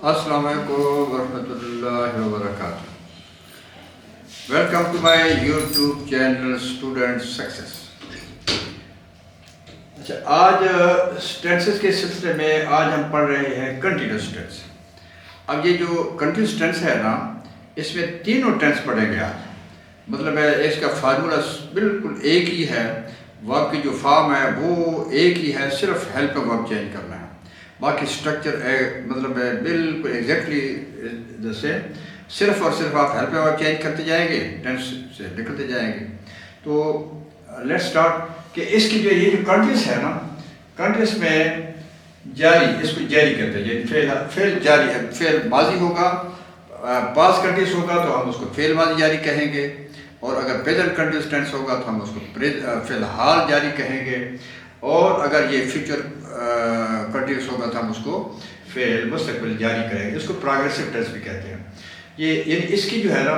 السلام علیکم ورحمۃ اللہ وبرکاتہ. Welcome to my YouTube channel student success. اچھا، آج ٹینسز کے سلسلے میں آج ہم پڑھ رہے ہیں کنٹینیوس ٹینس. اب یہ جو کنٹینیوس ٹینس ہے نا، اس میں تینوں ٹینس پڑھیں گے آج. مطلب ہے اس کا فارمولا بالکل ایک ہی ہے، ورب کی جو فارم ہے وہ ایک ہی ہے، صرف ہیلپ ورب چینج کرنا ہے. باقی اسٹرکچر مطلب ہے بالکل ایگزیکٹلی جیسے، صرف اور صرف آپ ہیلپ ورب چینج کرتے جائیں گے، ٹینس سے نکلتے جائیں گے. تو لیٹ اسٹارٹ کہ اس کی جو یہ جو کنٹینیوس ہے نا، کنٹینیوس میں جاری، اس کو جاری کرتے ہیں. یعنی فعل جاری ہے، فعل ماضی ہوگا، پاس کنٹینیوس ہوگا تو ہم اس کو فعل ماضی جاری کہیں گے، اور اگر پریزنٹ کنٹینیوس ٹینس ہوگا تو ہم اس کو فعل حال جاری کہیں گے، اور اگر یہ فیوچر کنٹینیوس ہوگا تو ہم اس کو فعل مستقبل جاری کریں گے. اس کو پروگریسو ٹینس بھی کہتے ہیں. یہ یعنی اس کی جو ہے نا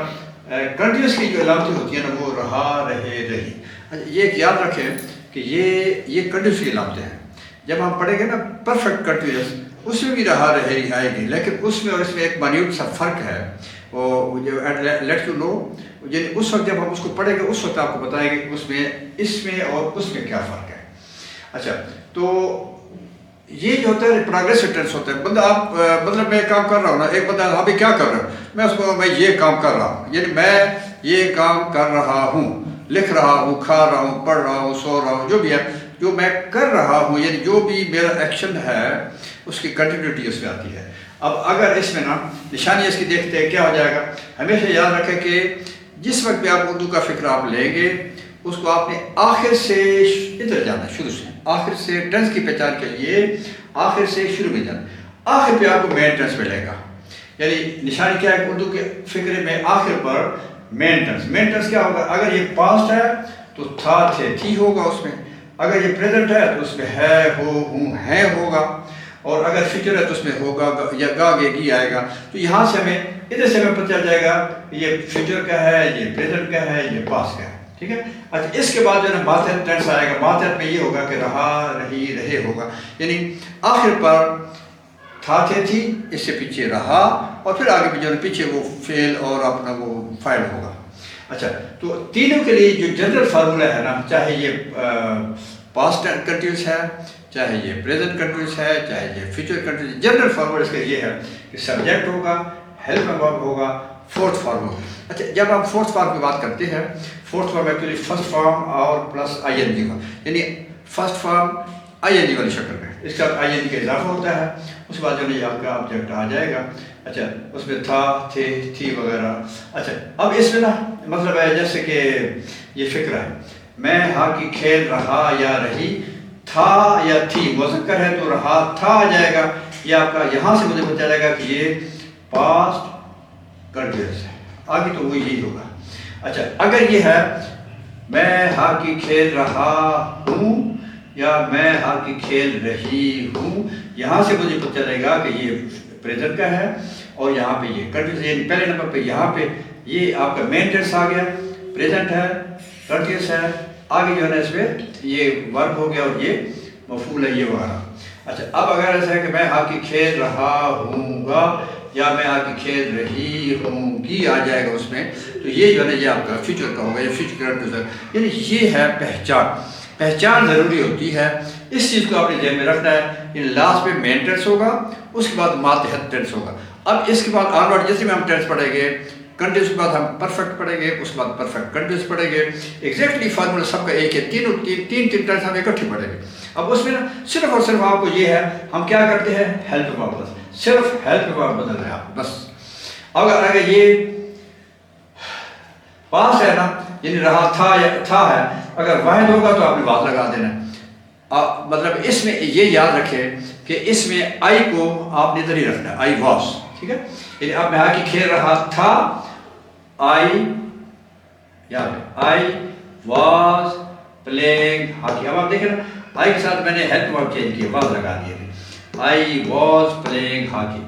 کنٹینیوس کی جو علامتیں ہوتی ہیں نا، وہ رہا، رہے، رہی. یہ ایک یاد رکھیں کہ یہ کنٹینیوس کی علامتیں ہیں. جب ہم پڑھیں گے نا پرفیکٹ کنٹینیوس، اس میں بھی رہا، رہے آئے گی، لیکن اس میں اور اس میں ایک مائنیوٹ سا فرق ہے. وہ جو لیٹ یو نو، یعنی اس وقت جب ہم اس کو پڑھیں گے اس وقت آپ کو بتائیں گے کہ اس میں اور اس میں کیا فرق ہے. اچھا، تو یہ جو ہوتا ہے پروگریسو ٹینس ہوتا ہے. بندہ آپ مطلب میں کام کر رہا ہوں نا، ایک بندہ ابھی کیا کر رہا ہوں، میں اس کو میں یہ کام کر رہا ہوں، یعنی میں یہ کام کر رہا ہوں، لکھ رہا ہوں، کھا رہا ہوں، پڑھ رہا ہوں، سو رہا ہوں، جو بھی ہے جو میں کر رہا ہوں، یعنی جو بھی میرا ایکشن ہے اس کی کنٹینیوٹی اس میں آتی ہے. اب اگر اس میں نا نشانی اس کی دیکھتے ہیں کیا ہو جائے گا. ہمیشہ یاد رکھیں کہ جس وقت بھی آپ اردو کا فکر آپ لیں گے، اس کو آپ نے آخر سے ادھر جانا ہے، شروع سے آخر سے. ٹینس کی پہچان کے لیے آخر سے شروع میں جانا. آخر پہ آپ کو مین ٹینس ملے گا. یعنی نشانی کیا ہے، اردو کے فکر میں آخر پر مین ٹینس. مین ٹینس کیا ہوگا؟ اگر یہ پاسٹ ہے تو تھا، تھے، تھی ہوگا اس میں. اگر یہ پریزنٹ ہے تو اس میں ہے، ہو، ہوں، ہیں ہوگا. اور اگر فیوچر ہے تو اس میں ہوگا یا گا، گے، گی آئے گا. تو یہاں سے ہمیں ادھر سے ہمیں پتہ چل جائے گا یہ فیوچر کا ہے، یہ پریزنٹ کا ہے، یہ پاسٹ کا ہے. ٹھیک ہے. اچھا، اس کے بعد جو ہے نا ماتحت ٹینس آئے گا. ماتحت میں یہ ہوگا کہ رہا، رہی، رہے ہوگا. یعنی آخر پر تھا، تھے، تھی، اس سے پیچھے رہا، اور پھر آگے بھی جو ہے پیچھے وہ فعل اور اپنا وہ فاعل ہوگا. اچھا، تو تینوں کے لیے جو جنرل فارمولا ہے نا، چاہے یہ پاسٹ کنٹینیوس ہے، چاہے یہ پریزنٹ کنٹینیوس ہے، چاہے یہ فیوچر کنٹینیوس، جنرل فارمولا اس کا یہ ہے کہ سبجیکٹ ہوگا، ہیلپ ورب ہوگا، فورتھ فارم ہوگا. اچھا، جب ہم فورتھ فارم کی بات کرتے ہیں، fourth form actually first form اور پلس آئی این جی کا، یعنی first form I N G والی شکل میں، اس کا آئی این جی کا اضافہ ہوتا ہے. اس کے بعد جو ہے آپ کا آبجیکٹ آ جائے گا. اچھا، اس میں تھا، تھے، تھی وغیرہ. اچھا، اب اس میں نا مطلب ہے جیسے کہ یہ فکر ہے، میں ہاکی کھیل رہا یا رہی، تھا یا تھی مذکر ہے تو رہا، تھا آ جائے گا. یہ آپ کا یہاں سے مجھے پتہ چلے گا کہ یہ پاسٹ کنٹینیوس ہے. آگے تو وہ یہی ہوگا. اچھا، اگر یہ ہے میں ہاکی کھیل رہا ہوں یا میں ہاکی کھیل رہی ہوں، یہاں سے مجھے پتہ چلے گا کہ یہ پریزنٹ کا ہے، اور یہاں پہ یہ کنٹینیوس. یعنی پہلے نمبر پہ یہاں پہ یہ آپ کا مین ٹینس آ گیا، پریزنٹ ہے، کنٹینیوس ہے. آگے جو ہے نا اس میں یہ ورب ہو گیا اور یہ مفعول ہے، یہ وغیرہ. اچھا، اب اگر ایسا ہے کہ میں ہاکی کھیل رہا ہوں گا یا میں ہاکی کھیل رہی ہوں گی آ جائے گا اس میں، تو یہ جو ہے نا یہ آپ کا فیوچر کا ہوگا، یہ فیوچر کنٹینیوس ہے. یعنی یہ ہے پہچان. پہچان ضروری ہوتی ہے، اس چیز کو آپ نے ذہن میں رکھنا ہے. یعنی لاسٹ پہ مین ٹینس ہوگا، اس کے بعد ماتحت ٹینس ہوگا. اب اس کے بعد آن ورڈ جیسے میں ہم ٹینس پڑھیں گے، کنٹینیوس کے بعد ہم پرفیکٹ پڑھیں گے، اس کے بعد پرفیکٹ کنٹینیوس پڑھیں گے. ایگزیکٹلی فارمولا سب کا ایک ہے، تین ٹینس ہم اکٹھے پڑھیں گے. اب اس میں نا صرف اور صرف آپ کو یہ ہے، ہم کیا کرتے ہیں، ہیلپ ورب بدل، صرف ہیلپ ورب بدل رہے ہیں آپ بس. اگر یہ پاس ہے نا، یعنی رہا، تھا یا تھا ہے، اگر واحد ہوگا تو آپ نے واز لگا دینا. مطلب اس میں یہ یاد رکھیں کہ اس میں آئی کو آپ نے ادھر ہی رکھنا ہے، آئی واز. ٹھیک ہے. یعنی اب میں ہاکی کھیل رہا تھا، آئی واز پلینگ ہاکی. اب آپ دیکھیں نا آئی کے ساتھ میں نے ہیلپ ورب چینج کیا، واز لگا دیا. I was playing hockey.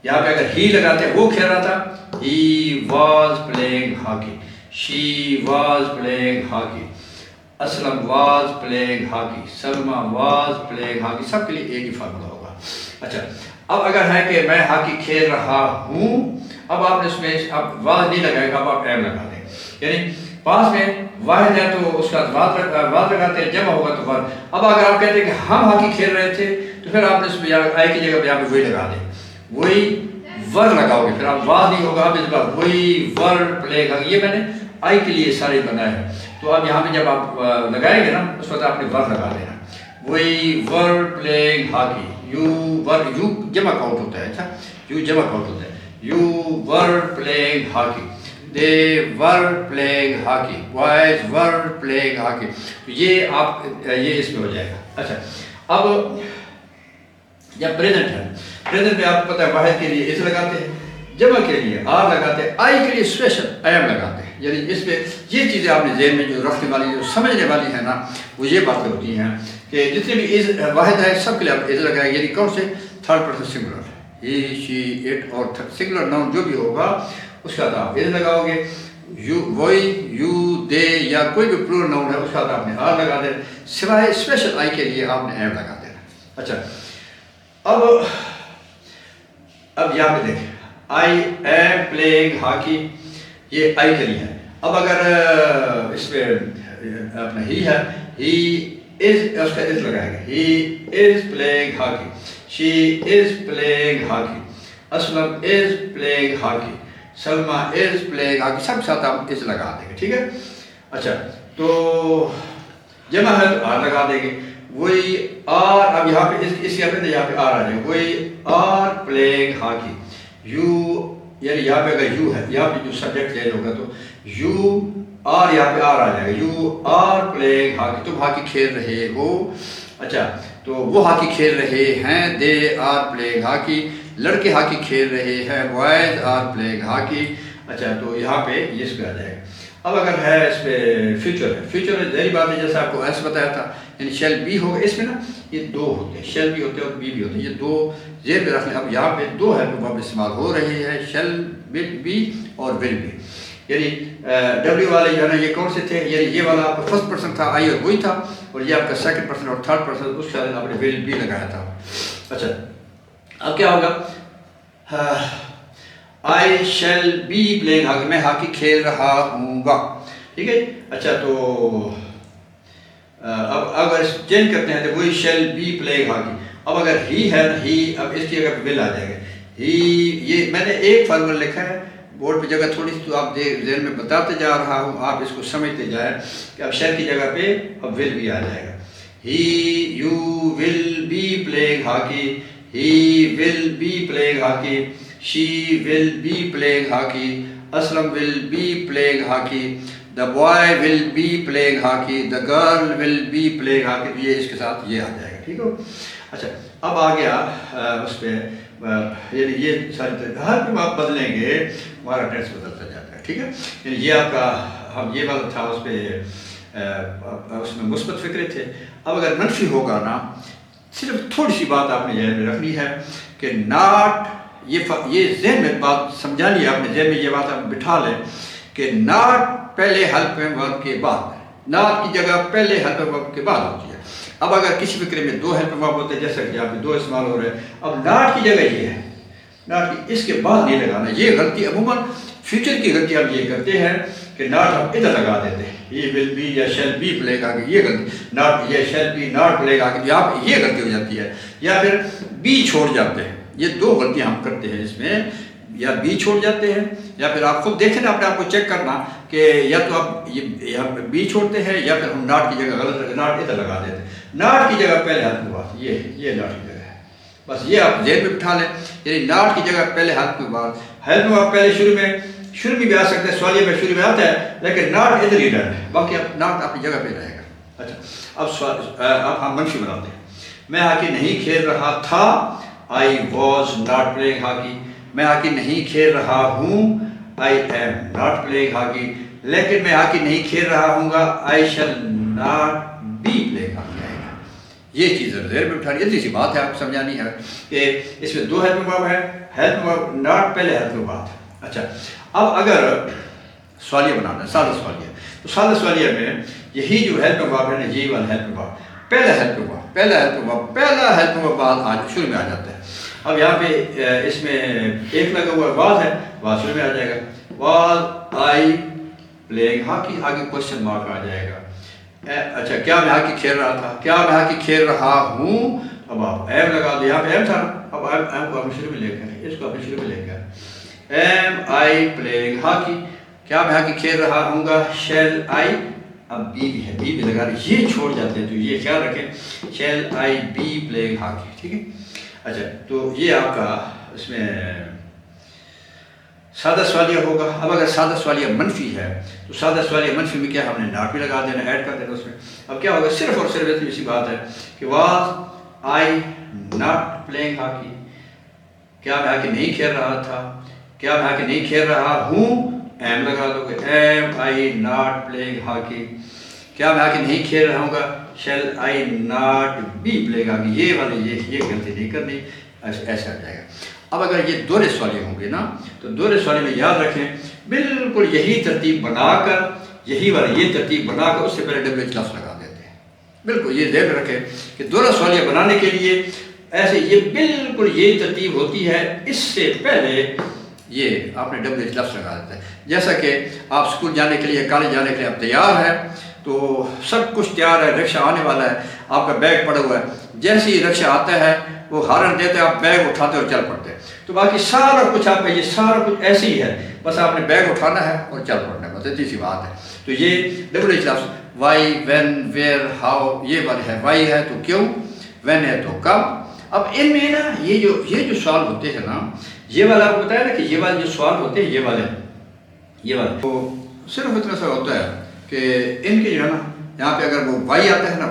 یہاں پہ اگر ہی لگاتے ہیں، وہ کھیل رہا تھا، he was playing hockey. She was playing hockey. Aslam was playing hockey. Salma was playing hockey. سب کے لیے ایک ہی فارمولا ہوگا. اچھا اب اگر ہے کہ میں ہاکی کھیل رہا ہوں، اب آپ نے اس میں اب واحد نہیں لگائے گا، اب آپ ایم لگا دیں، یعنی پاس میں واحد ہے تو اس کا واحد لگاتے ہیں، جمع ہوگا تو ور۔ اب اگر آپ کہتے ہیں کہ ہم ہاکی کھیل رہے تھے تو پھر آپ نے اس میں آئی کی جگہ پہ یہاں پہ وہی لگا دیں، وہی ور لگاؤ گے، پھر آپ واحد نہیں ہوگا، اب اس بار وہی ور پلیگ ہاکی، یہ میں نے آئی کے لیے سارے بنائے ہیں، تو اب یہاں پہ جب آپ لگائیں گے نا اس وقت آپ نے ور لگا دینا، وہی were playing hockey, you were, you جمع کاؤنٹ ہوتا ہے، اچھا یو جمع کاؤنٹ ہوتا ہے، you were playing hockey, they were playing hockey, boys were playing hockey، یہ آپ یہ اس میں ہو جائے گا۔ اچھا اب جب پریزنٹ ہے، پریزنٹ میں آپ کو پتہ ہے واحد کے لیے اس لگاتے ہیں، جمع کے لیے آر لگاتے ہیں، آئی کے لیے اسپیشل ایم لگاتے ہیں، یعنی اس پہ یہ چیزیں آپ نے ذہن میں جو رکھنے والی جو سمجھنے والی ہیں نا وہ یہ باتیں ہوتی ہیں کہ جتنے بھی از واحد ہے سب کے لیے آپ از لگائیں، یعنی کون سے third person singular, he she it اور سنگولر ناؤن جو بھی ہوگا اس کا آپ از لگاؤ گے، یو وہی یو دے یا کوئی بھی پلورل ناؤن ہے اس کا آپ نے آر لگا دینا، سوائے اسپیشل آئی کے لیے آپ نے ایم لگا دینا۔ اچھا اب یہاں پہ دیکھیں آئی ایم پلینگ ہاکی، یہ آئی کے لیے ہے۔ اب اگر اس پہ اپنا ہی ہے، ہی از، اس کا از لگائے گا، he is playing hockey, she is playing hockey, Aslam is playing hockey, Salma is playing hockey, سب ساتھ آپ از لگا دیں گے، ٹھیک ہے۔ اچھا تو جمع ہے تو آر لگا دیں گے، وہی آر، اب یہاں پہ اس یہاں پہ یہاں پہ آر آ جائے گا، وہی آر پلینگ ہاکی، یو یعنی یہاں پہ اگر یو ہے، یہاں پہ جو سبجیکٹ چینج ہوگا تو یو آر، یہاں پہ آر آ جائے گا، یو آر پلینگ ہاکی، تم ہاکی کھیل رہے ہو۔ اچھا تو وہ ہاکی کھیل رہے ہیں، دے آر پلینگ ہاکی، لڑکے ہاکی کھیل رہے ہیں، بوائز آر پلینگ ہاکی۔ اچھا تو یہاں پہ یہ اس پہ آ جائے گا۔ اب اگر ہے اس پہ فیوچر ہے، فیوچر میں ظاہری بات ہے جیسا آپ کو ایسے بتایا تھا، یعنی شیل بی ہوگا، اس میں نا یہ دو ہوتے ہیں، شیل بی ہوتے ہیں اور بی بھی ہوتے ہیں، یہ دو زیر پہ رکھ لیں۔ اب یہاں پہ دو ہے تو استعمال ہو رہے ہیں، شیل بی اور ول بی، یعنی ڈبلیو والے جو ہے نا یہ کون سے تھے، یعنی یہ والا آپ کا فرسٹ پرسن تھا، آئی اور وہی تھا، اور یہ آپ کا سیکنڈ پرسن اور تھرڈ پرسن، اس کا آپ نے ول بی لگایا تھا۔ اچھا اب کیا ہوگا، I shall be playing hockey, میں ہاکی کھیل رہا ہوں گا، ٹھیک ہے۔ اچھا تو اب اگر چینج کرتے ہیں تو وہی شیل بی پلینگ ہاکی، اب اگر ہی ہے نا، ہی، اب اس کی جگہ پہ ول آ جائے گا، ہی، یہ میں نے ایک فارمول لکھا ہے بورڈ پہ، جگہ تھوڑی سی تو آپ ذہن میں بتاتے جا رہا ہوں، آپ اس کو سمجھتے جائیں کہ اب شیل کی جگہ پہ اب ول بھی آ جائے گا، he you will be playing hockey, he will be playing hockey, she will be playing hockey، Aslam will be playing hockey، the boy will be playing hockey، the girl will be playing hockey، تو یہ اس کے ساتھ یہ آ جائے گا، ٹھیک ہو۔ اچھا اب آ گیا اس پہ، یعنی یہ ساری ہر بھی آپ بدلیں گے ہمارا ٹینس بدلتا جاتا ہے، ٹھیک ہے، یعنی یہ آپ کا ہم یہ والا تھا، اس پہ اس میں مثبت فکرے تھے۔ اب اگر منفی ہوگا نا، صرف تھوڑی سی بات آپ نے ذہن میں رکھنی ہے کہ ناٹ، یہ ذہن میں بات سمجھانی ہے، آپ نے ذہن میں یہ بات آپ بٹھا لیں کہ ناٹ پہلے ہیلپ ورب کے بعد، ناٹ کی جگہ پہلے ہیلپ ورب کے بعد ہوتی ہے۔ اب اگر کسی فکرے میں دو ہیلپ ورب ہوتے ہیں، جیسا کہ یہاں پہ دو استعمال ہو رہے ہیں، اب ناٹ کی جگہ یہ ہے، ناٹ کی اس کے بعد نہیں لگانا، یہ غلطی عموماً فیوچر کی غلطی آپ یہ کرتے ہیں کہ ناٹ ہم ادھر لگا دیتے ہیں، یہ ول بی یا شیل بی پلے گا، یہ غلطی، ناٹ یہ شیل بی ناٹ پلے گا، یہاں پہ یہ غلطی ہو جاتی ہے، یا پھر بی چھوڑ جاتے ہیں، یہ دو غلطیاں ہم کرتے ہیں اس میں، یا بی چھوڑ جاتے ہیں، یا پھر آپ خود دیکھیں نا اپنے آپ کو چیک کرنا کہ یا تو آپ یہ بی چھوڑتے ہیں یا پھر ہم ناٹ کی جگہ غلط ناٹ ادھر لگا دیتے ہیں، ناٹ کی جگہ پہلے ہاتھ میں بات، یہ ناٹ کی جگہ ہے، بس یہ آپ ذہن میں بٹھا لیں، یعنی ناٹ کی جگہ پہلے ہاتھ میں بات، ہیلپ میں آپ پہلے شروع میں بھی آ سکتے ہیں، سوالیہ میں شروع میں آتا ہے، لیکن ناٹ ادھر ہی رہنا ہے، باقی اب ناٹ اپنی جگہ پہ رہے گا۔ اچھا اب ہم منفی بناتے ہیں، میں ہاکی نہیں کھیل رہا تھا، I was not playing hockey، میں ہاکی نہیں کھیل رہا ہوں، I am not playing hockey، لیکن میں ہاکی نہیں کھیل رہا ہوں گا، I shall not be playing hockey آئے گا۔ یہ چیز ذہن میں اٹھانی، اتنی سی بات ہے آپ کو سمجھانی ہے کہ اس میں دو ہیلپ ورب ہے، ہیلپ ورب ناٹ پہلے ہیلپ ورب ہے۔ اچھا اب اگر سوالیہ بنانا ہے، سادہ سوالیہ، تو سادہ سوالیہ میں یہی جو ہیلپ ورب ہے نا، یہی والا ہیلپ ورب، پہلا ہیلپنگ ورب بعد آج شروع میں آ جاتا ہے. اب یہاں پہ اس میں ایک لگا ہوا واز ہے, واز شروع میں آ جائے گا. واز آئی پلینگ ہاکی, آگے کوشچن مارک آ جائے گا. اچھا کیا میں ہاکی کھیل رہا تھا, کیا میں ہاکی کھیل رہا ہوں. اب آپ ایم لگا دو, یہاں پہ ایم تھا, اب ایم کو آپ شروع میں لے کے آئیں, اس کو آپ شروع میں لے کے آئیں. ایم آئی پلینگ ہاکی, کیا میں ہاکی کھیل رہا ہوں گا. شیل آئی, اب بی بھی ہے, بی بھی لگا رہی, یہ چھوڑ جاتے ہیں تو یہ خیال رکھیں. Shall I be playing hockey, ٹھیک ہے. اچھا تو یہ آپ کا اس میں سادہ سوالیہ ہوگا. اب اگر سادہ سوالیہ منفی ہے تو سادہ سوالیہ منفی میں کیا ہم نے ناٹ بھی لگا دینا, ایڈ کر دینا اس میں. اب کیا ہوگا, صرف اور صرف اتنی سی بات ہے کہ was I not playing hockey, کیا میں ہاکی نہیں کھیل رہا تھا, کیا میں ہاکی نہیں کھیل رہا ہوں. ایم لگا دو گے, am I not playing hockey, کیا میں ہاکی نہیں کھیل رہا ہوں گا. Shall I not be playing hockey, یہ والے یہ غلطی نہیں کرنی, ایسا آ جائے گا. اب اگر یہ دورے سوالیہ ہوں گے نا تو دورے سوالیہ میں یاد رکھیں بالکل یہی ترتیب بنا کر, یہی والا یہ ترتیب بنا کر اس سے پہلے ڈبلیو ایچ لفظ لگا دیتے ہیں. بالکل یہ ذہن رکھیں کہ دورہ سوالیہ بنانے کے لیے ایسے یہ بالکل یہی ترتیب ہوتی ہے, اس سے پہلے یہ آپ نے ڈبلیو ایچ لفظ لگا دیتا ہے. جیسا کہ آپ اسکول جانے کے لیے, کالج جانے کے لیے آپ تیار ہیں, تو سب کچھ تیار ہے, رکشہ آنے والا ہے, آپ کا بیگ پڑا ہوا ہے. جیسے ہی رکشہ آتا ہے وہ ہارن دیتے ہیں, آپ بیگ اٹھاتے اور چل پڑتے ہیں. تو باقی سارا کچھ آپ کا یہ سارا کچھ ایسے ہی ہے, بس آپ نے بیگ اٹھانا ہے اور چل پڑنا ہے, بس اتنی سی بات ہے. تو یہ ڈبلیو ایچ لفظ وائی, وین, ویئر, ہاؤ, یہ والے ہے. وائی ہے تو کیوں, وین ہے تو کب. اب ان میں نا یہ جو سوال ہوتے ہیں نا, یہ والا آپ کو بتایا نا کہ یہ والے جو سوال ہوتے ہیں یہ والے تو صرف اتنا سا ہوتا ہے کہ ان کے جو ہے نا یہاں پہ اگر وہ وائی آتا ہے نا,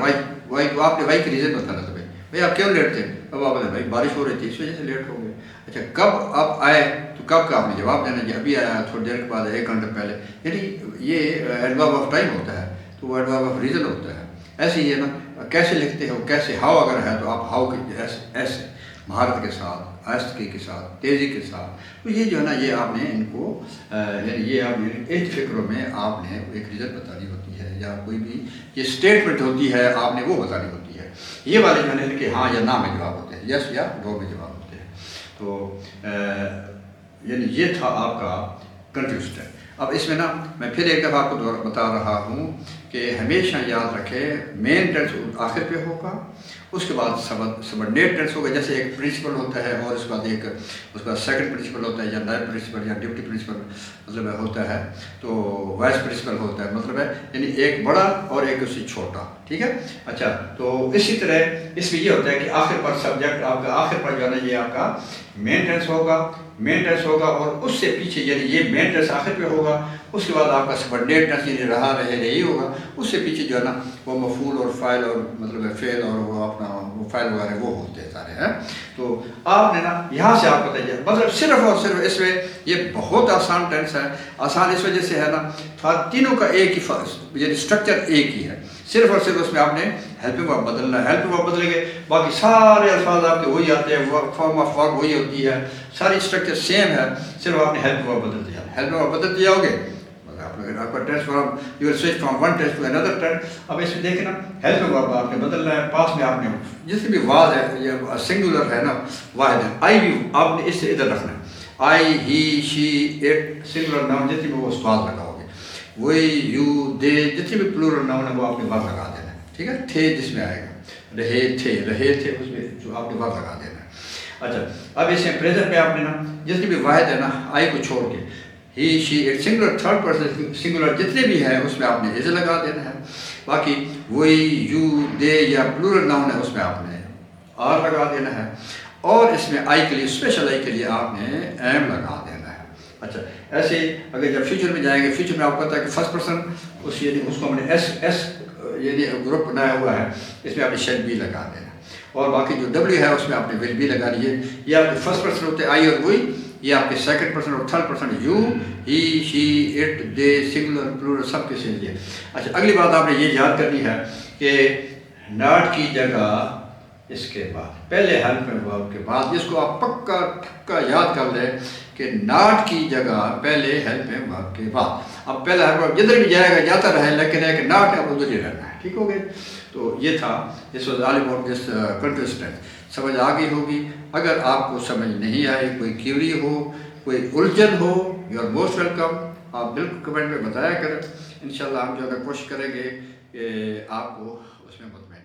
وائی تو آپ نے وائی کی ریزن بتانا تھا. بھائی آپ کیوں لیٹ تھے, اب آپ بھائی بارش ہو رہی تھی اس وجہ سے لیٹ ہو گئے. اچھا کب آپ آئے تو کب کا آپ نے جواب دینا, جی ابھی آیا, تھوڑی دیر کے بعد, 1 گھنٹہ پہلے. یعنی یہ ایڈورب آف ٹائم ہوتا ہے, تو وہ ایڈورب آف ریزن ہوتا ہے. ایسے ہی ہے نا, کیسے لکھتے ہو, کیسے, ہاؤ اگر ہے تو آپ ہاؤ کے ایسے مہارت کے ساتھ, آہستگی کے ساتھ, تیزی کے ساتھ. تو یہ جو ہے نا یہ آپ نے ان کو یعنی یہ آپ نے ایک فکروں میں آپ نے ایک ریزن بتانی ہوتی ہے, یا کوئی بھی یہ اسٹیٹمنٹ ہوتی ہے آپ نے وہ بتانی ہوتی ہے. یہ والے جو ہے کہ ہاں یا نہ میں جواب ہوتے ہیں, یس یا نو میں جواب ہوتے ہیں. تو یعنی یہ تھا آپ کا کنفیوزڈ ہے. اب اس میں نا میں پھر ایک دفعہ آپ کو بتا رہا ہوں کہ ہمیشہ یاد رکھیں مین ٹینس آخر پہ ہوگا, اس کے بعد سبارڈینیٹ ٹینس ہوگا. جیسے ایک پرنسپل ہوتا ہے اور اس کے بعد ایک اس کا سیکنڈ پرنسپل ہوتا ہے, یا نائب پرنسپل یا ڈپٹی پرنسپل مطلب ہوتا ہے, تو وائس پرنسپل ہوتا ہے مطلب ہے, یعنی ایک بڑا اور ایک اس سے چھوٹا, ٹھیک ہے. اچھا تو اسی طرح اس میں یہ ہوتا ہے کہ آخر پر سبجیکٹ آپ کا آخر پر جو ہے نا یہ آپ کا مین ٹینس ہوگا, اور اس سے پیچھے یعنی یہ مین ٹینس آخر پہ ہوگا, اس کے بعد آپ کا سبارڈینیٹ ٹینس یعنی رہا رہے یہی ہوگا, اس سے پیچھے جو ہے نا وہ مفعول اور فاعل اور مطلب فعل اور وہ اپنا وہ فاعل وغیرہ وہ ہوتے ہیں سارے ہیں. تو آپ نے نا یہاں سے آپ بتائیے, مطلب صرف اور صرف اس میں یہ بہت آسان ٹینس ہے. آسان اس وجہ سے ہے نا تینوں کا ایک ہی یعنی اسٹرکچر ایک ہی ہے, صرف اور صرف اس میں آپ نے ہیلپنگ ورب بدلنا ہے. ہیلپنگ ورب بدلیں گے, باقی سارے الفاظ آپ کے وہی آتے ہیں, فارم آف ورب وہی ہوتی ہے, ساری اسٹرکچر سیم ہے, صرف آپ نے ہیلپنگ ورب بدل دیا. ہیلپنگ ورب بدل دیا ہوگے آپ کا tense from you will switch from one tense to another tense. اب اس میں دیکھیں نا ہیلپنگ ورب آپ نے بدلنا ہے, پاس میں آپ نے جس بھی واز ہے یا سنگولر ہے نا واحد ہے, آئی بھی آپ نے اس سے ادھر رکھنا ہے. آئی, ہی, شی, اٹ سنگولر ناؤن جتنی بھی وہ واز لگاؤ گے, وہی, یو, دے جتنی بھی پلورل ناؤن ہے وہ آپ نے واز لگا دینا ہے, ٹھیک ہے. تھے جس میں آئے گا, رہے تھے اس میں جو آپ نے واز لگا دینا ہے. اچھا اب اس میں پریزنٹ پہ آپ نے نا جتنی بھی واحد ہے نا آئی کو چھوڑ کے, ہی, شی, ایک سنگولر, تھرڈ پرسن سنگولر جتنے بھی ہیں اس میں آپ نے ایز لگا دینا ہے. باقی وہی, یو, دے یا پلورل ناؤن ہے اس میں آپ نے آر لگا دینا ہے, اور اس میں آئی کے لیے اسپیشل آئی کے لیے آپ نے ایم لگا دینا ہے. اچھا ایسے ہی اگر جب فیوچر میں جائیں گے, فیوچر میں آپ کو پتا ہے کہ فرسٹ پرسن اس یعنی اس کو ہم نے ایس یعنی گروپ بنایا ہوا ہے, اس میں آپ نے شیل بی لگا دینا ہے, اور باقی جو ڈبلیو ہے اس میں آپ نے ول بی لگا لیے. یہ آپ کے فرسٹ پرسن ہوتے ہیں آئی اور وہی, یہ آپ کے سیکنڈ پرسن اور third person you, he, she, it, they, singular, plural سب کے سے لیے. اچھا اگلی بات آپ نے یہ یاد کرنی ہے کہ ناٹ کی جگہ اس کے بعد پہلے ہیلپنگ ورب کے بعد, جس کو آپ پکا ٹھکا یاد کر لیں کہ ناٹ کی جگہ پہلے ہیلپنگ ورب کے بعد. اب پہلا ہیلپنگ ورب جدھر بھی جائے گا جاتا رہے, لیکن ہے کہ ناٹ اب ادھر ہی رہنا ہے, ٹھیک ہو گئے. تو یہ تھا this was all about this continuous tense. سمجھ آ گئی ہوگی. اگر آپ کو سمجھ نہیں آئی، کوئی کیوری ہو، کوئی الجھن ہو، یو آر موسٹ ویلکم. آپ بالکل کمنٹ میں بتایا کریں. انشاءاللہ ہم جو ہے کوشش کریں گے کہ آپ کو اس میں مطمئن